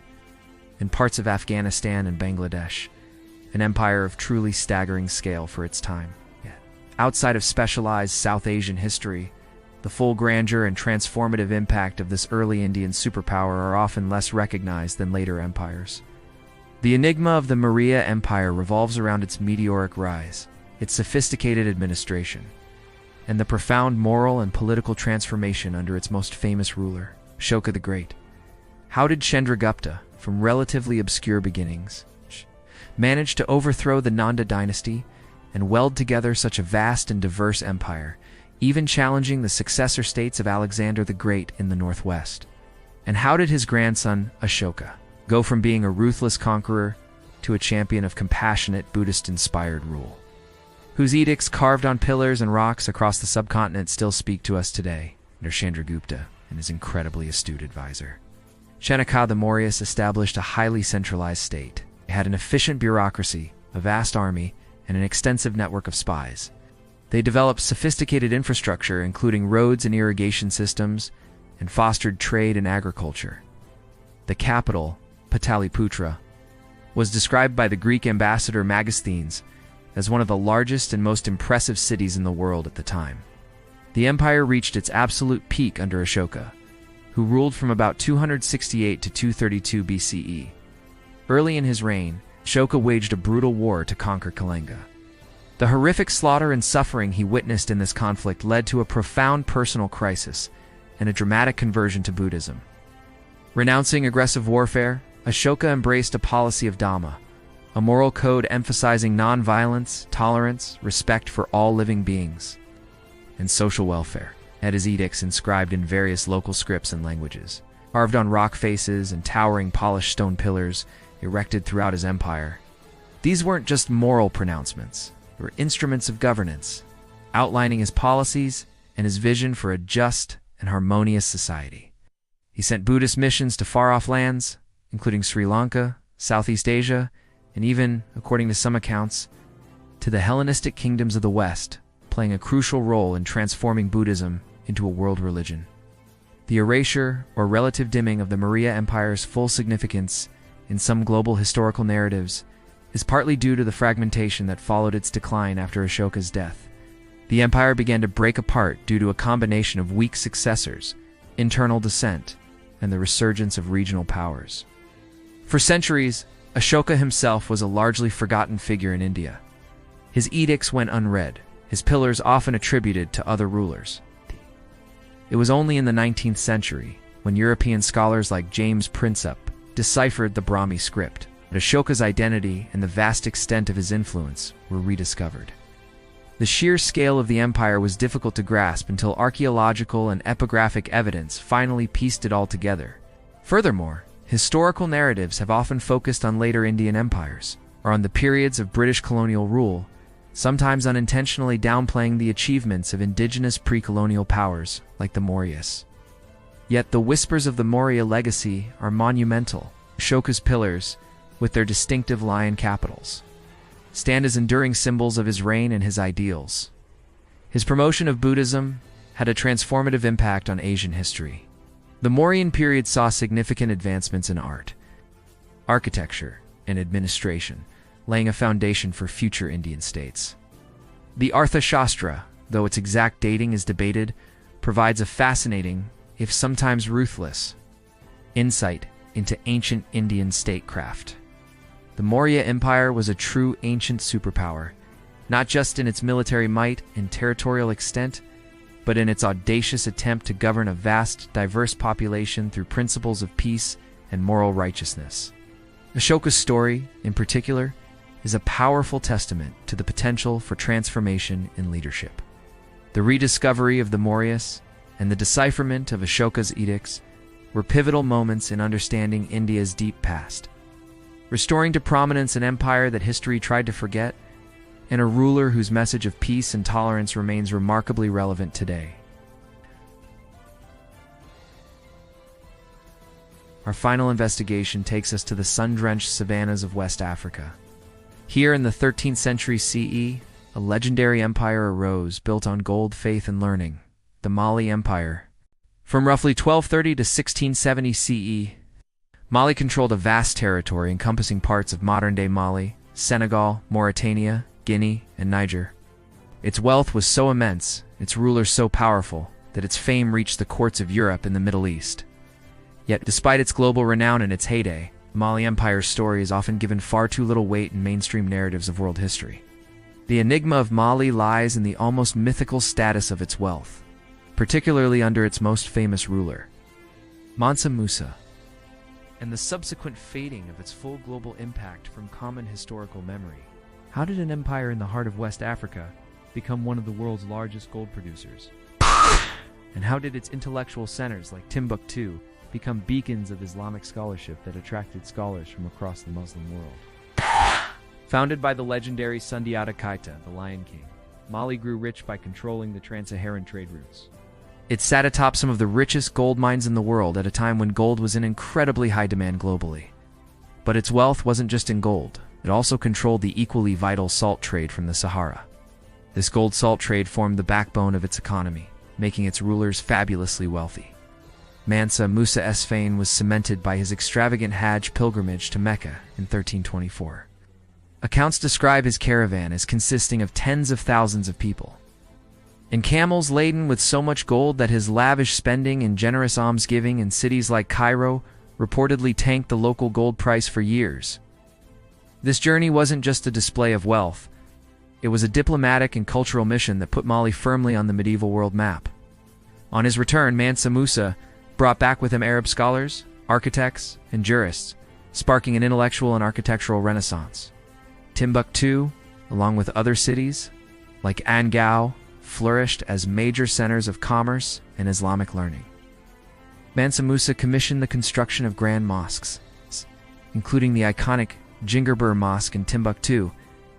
and parts of Afghanistan and Bangladesh, an empire of truly staggering scale for its time. Outside of specialized South Asian history, the full grandeur and transformative impact of this early Indian superpower are often less recognized than later empires. The enigma of the Maurya Empire revolves around its meteoric rise, its sophisticated administration, and the profound moral and political transformation under its most famous ruler, Ashoka the Great. How did Chandragupta, from relatively obscure beginnings, manage to overthrow the Nanda dynasty and weld together such a vast and diverse empire, even challenging the successor states of Alexander the Great in the northwest? And how did his grandson, Ashoka, go from being a ruthless conqueror to a champion of compassionate Buddhist-inspired rule, whose edicts carved on pillars and rocks across the subcontinent still speak to us today under Chandragupta and his incredibly astute advisor? Chanaka the Mauryas established a highly centralized state. They had an efficient bureaucracy, a vast army, and an extensive network of spies. They developed sophisticated infrastructure, including roads and irrigation systems, and fostered trade and agriculture. The capital, Pataliputra, was described by the Greek ambassador Megasthenes as one of the largest and most impressive cities in the world at the time. The empire reached its absolute peak under Ashoka, who ruled from about 268 to 232 BCE. Early in his reign, Ashoka waged a brutal war to conquer Kalinga. The horrific slaughter and suffering he witnessed in this conflict led to a profound personal crisis and a dramatic conversion to Buddhism. Renouncing aggressive warfare, Ashoka embraced a policy of Dhamma, a moral code emphasizing non-violence, tolerance, respect for all living beings, and social welfare. Had his edicts inscribed in various local scripts and languages, carved on rock faces and towering polished stone pillars erected throughout his empire. These weren't just moral pronouncements, they were instruments of governance, outlining his policies and his vision for a just and harmonious society. He sent Buddhist missions to far-off lands, including Sri Lanka, Southeast Asia, and even, according to some accounts, to the Hellenistic kingdoms of the West, playing a crucial role in transforming Buddhism into a world religion. The erasure or relative dimming of the Maurya Empire's full significance in some global historical narratives is partly due to the fragmentation that followed its decline after Ashoka's death. The empire began to break apart due to a combination of weak successors, internal dissent, and the resurgence of regional powers. For centuries, Ashoka himself was a largely forgotten figure in India. His edicts went unread, his pillars often attributed to other rulers. It was only in the 19th century, when European scholars like James Prinsep deciphered the Brahmi script, that Ashoka's identity and the vast extent of his influence were rediscovered. The sheer scale of the empire was difficult to grasp until archaeological and epigraphic evidence finally pieced it all together. Furthermore, historical narratives have often focused on later Indian empires, or on the periods of British colonial rule, sometimes unintentionally downplaying the achievements of indigenous pre-colonial powers like the Mauryas. Yet the whispers of the Maurya legacy are monumental. Ashoka's pillars, with their distinctive lion capitals, stand as enduring symbols of his reign and his ideals. His promotion of Buddhism had a transformative impact on Asian history. The Mauryan period saw significant advancements in art, architecture, and administration, laying a foundation for future Indian states. The Arthashastra, though its exact dating is debated, provides a fascinating, if sometimes ruthless, insight into ancient Indian statecraft. The Maurya Empire was a true ancient superpower, not just in its military might and territorial extent, but in its audacious attempt to govern a vast, diverse population through principles of peace and moral righteousness. Ashoka's story, in particular, is a powerful testament to the potential for transformation in leadership. The rediscovery of the Mauryas and the decipherment of Ashoka's edicts were pivotal moments in understanding India's deep past, restoring to prominence an empire that history tried to forget, and a ruler whose message of peace and tolerance remains remarkably relevant today. Our final investigation takes us to the sun-drenched savannas of West Africa. Here in the 13th century CE, a legendary empire arose built on gold, faith, and learning, the Mali Empire. From roughly 1230 to 1670 CE, Mali controlled a vast territory encompassing parts of modern-day Mali, Senegal, Mauritania, Guinea, and Niger. Its wealth was so immense, its rulers so powerful, that its fame reached the courts of Europe and the Middle East. Yet, despite its global renown in its heyday, the Mali Empire's story is often given far too little weight in mainstream narratives of world history. The enigma of Mali lies in the almost mythical status of its wealth, particularly under its most famous ruler, Mansa Musa, and the subsequent fading of its full global impact from common historical memory. How did an empire in the heart of West Africa become one of the world's largest gold producers? And how did its intellectual centers like Timbuktu become beacons of Islamic scholarship that attracted scholars from across the Muslim world? Founded by the legendary Sundiata Keita, the Lion King, Mali grew rich by controlling the trans-Saharan trade routes. It sat atop some of the richest gold mines in the world at a time when gold was in incredibly high demand globally. But its wealth wasn't just in gold. It also controlled the equally vital salt trade from the Sahara. This gold-salt trade formed the backbone of its economy, making its rulers fabulously wealthy. Mansa Musa's fame was cemented by his extravagant Hajj pilgrimage to Mecca in 1324. Accounts describe his caravan as consisting of tens of thousands of people, and camels laden with so much gold that his lavish spending and generous almsgiving in cities like Cairo reportedly tanked the local gold price for years. This journey wasn't just a display of wealth. It was a diplomatic and cultural mission that put Mali firmly on the medieval world map. On his return, Mansa Musa brought back with him Arab scholars, architects, and jurists, sparking an intellectual and architectural renaissance. Timbuktu, along with other cities like Angao, flourished as major centers of commerce and Islamic learning. Mansa Musa commissioned the construction of grand mosques, including the iconic Jingerbur Mosque in Timbuktu,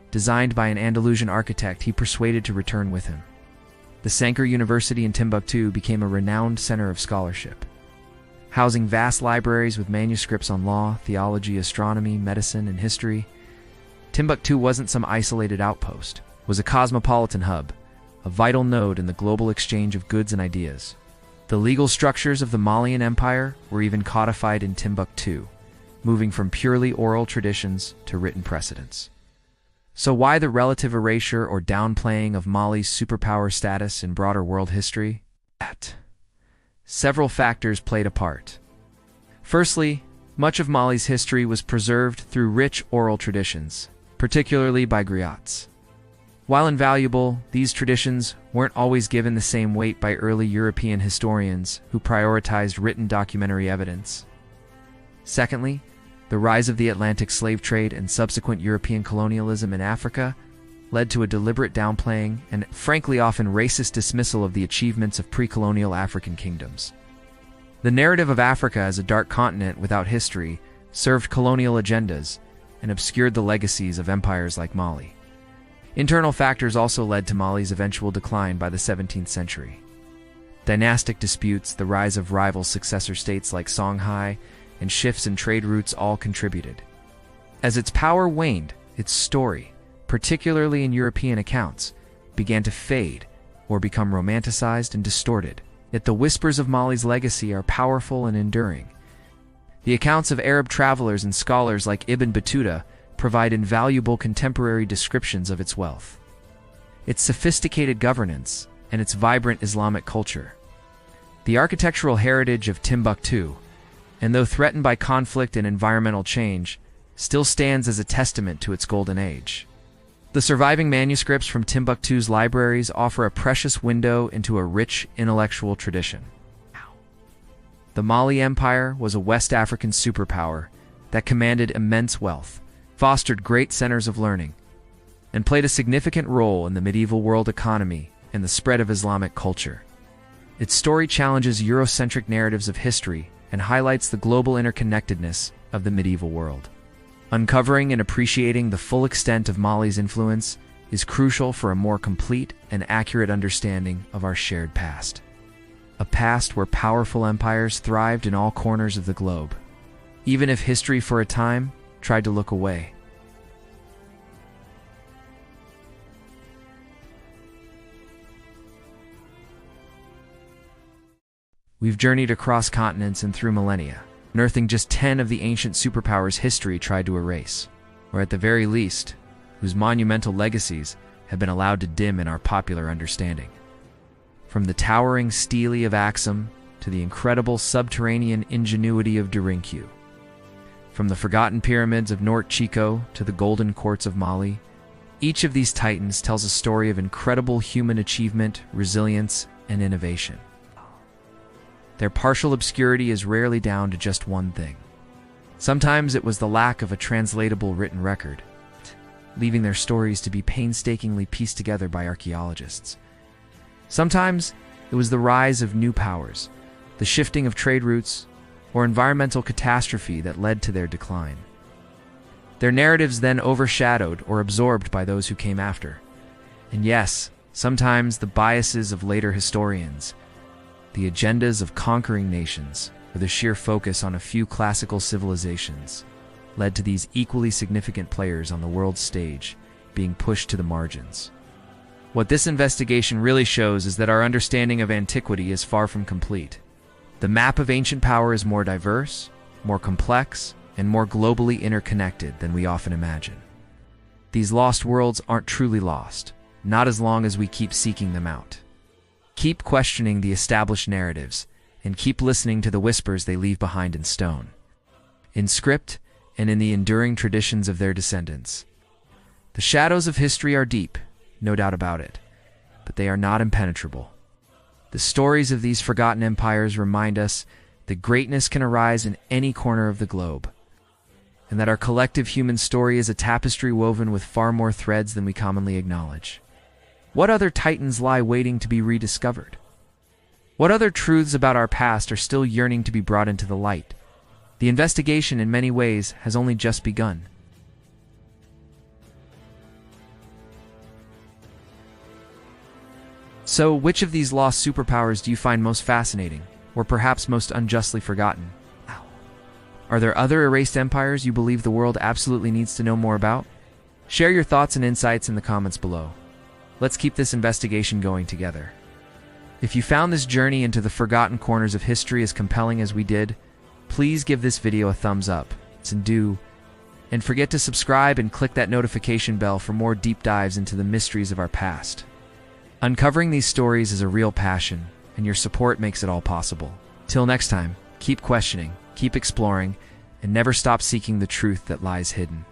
designed by an Andalusian architect he persuaded to return with him. The Sankar University in Timbuktu became a renowned center of scholarship, housing vast libraries with manuscripts on law, theology, astronomy, medicine, and history. Timbuktu wasn't some isolated outpost. It was a cosmopolitan hub, a vital node in the global exchange of goods and ideas. The legal structures of the Malian Empire were even codified in Timbuktu, moving from purely oral traditions to written precedents. So why the relative erasure or downplaying of Mali's superpower status in broader world history? Several factors played a part. Firstly, much of Mali's history was preserved through rich oral traditions, particularly by griots. While invaluable, these traditions weren't always given the same weight by early European historians who prioritized written documentary evidence. Secondly, the rise of the Atlantic slave trade and subsequent European colonialism in Africa led to a deliberate downplaying and, frankly, often racist dismissal of the achievements of pre-colonial African kingdoms. The narrative of Africa as a dark continent without history served colonial agendas and obscured the legacies of empires like Mali. Internal factors also led to Mali's eventual decline by the 17th century. Dynastic disputes, the rise of rival successor states like Songhai, and shifts in trade routes all contributed. As its power waned, its story, particularly in European accounts, began to fade or become romanticized and distorted. Yet the whispers of Mali's legacy are powerful and enduring. The accounts of Arab travelers and scholars like Ibn Battuta provide invaluable contemporary descriptions of its wealth, its sophisticated governance, and its vibrant Islamic culture. The architectural heritage of Timbuktu, and though threatened by conflict and environmental change, still stands as a testament to its golden age. The surviving manuscripts from Timbuktu's libraries offer a precious window into a rich intellectual tradition. The Mali Empire was a West African superpower that commanded immense wealth, fostered great centers of learning, and played a significant role in the medieval world economy and the spread of Islamic culture. Its story challenges Eurocentric narratives of history and highlights the global interconnectedness of the medieval world. Uncovering and appreciating the full extent of Mali's influence is crucial for a more complete and accurate understanding of our shared past. A past where powerful empires thrived in all corners of the globe, even if history for a time tried to look away. We've journeyed across continents and through millennia, unearthing just 10 of the ancient superpowers history tried to erase, or at the very least, whose monumental legacies have been allowed to dim in our popular understanding. From the towering stele of Axum to the incredible subterranean ingenuity of Derinku. From the forgotten pyramids of Nort Chico to the golden courts of Mali, each of these titans tells a story of incredible human achievement, resilience, and innovation. Their partial obscurity is rarely down to just one thing. Sometimes it was the lack of a translatable written record, leaving their stories to be painstakingly pieced together by archaeologists. Sometimes it was the rise of new powers, the shifting of trade routes, or environmental catastrophe that led to their decline. Their narratives then overshadowed or absorbed by those who came after. And yes, sometimes the biases of later historians, the agendas of conquering nations, or the sheer focus on a few classical civilizations led to these equally significant players on the world stage being pushed to the margins. What this investigation really shows is that our understanding of antiquity is far from complete. The map of ancient power is more diverse, more complex, and more globally interconnected than we often imagine. These lost worlds aren't truly lost, not as long as we keep seeking them out. Keep questioning the established narratives, and keep listening to the whispers they leave behind in stone, in script, and in the enduring traditions of their descendants. The shadows of history are deep, no doubt about it, but they are not impenetrable. The stories of these forgotten empires remind us that greatness can arise in any corner of the globe, and that our collective human story is a tapestry woven with far more threads than we commonly acknowledge. What other titans lie waiting to be rediscovered? What other truths about our past are still yearning to be brought into the light? The investigation, in many ways, has only just begun. So, which of these lost superpowers do you find most fascinating, or perhaps most unjustly forgotten? Are there other erased empires you believe the world absolutely needs to know more about? Share your thoughts and insights in the comments below. Let's keep this investigation going together. If you found this journey into the forgotten corners of history as compelling as we did, please give this video a thumbs up, and forget to subscribe and click that notification bell for more deep dives into the mysteries of our past. Uncovering these stories is a real passion, and your support makes it all possible. Till next time, keep questioning, keep exploring, and never stop seeking the truth that lies hidden.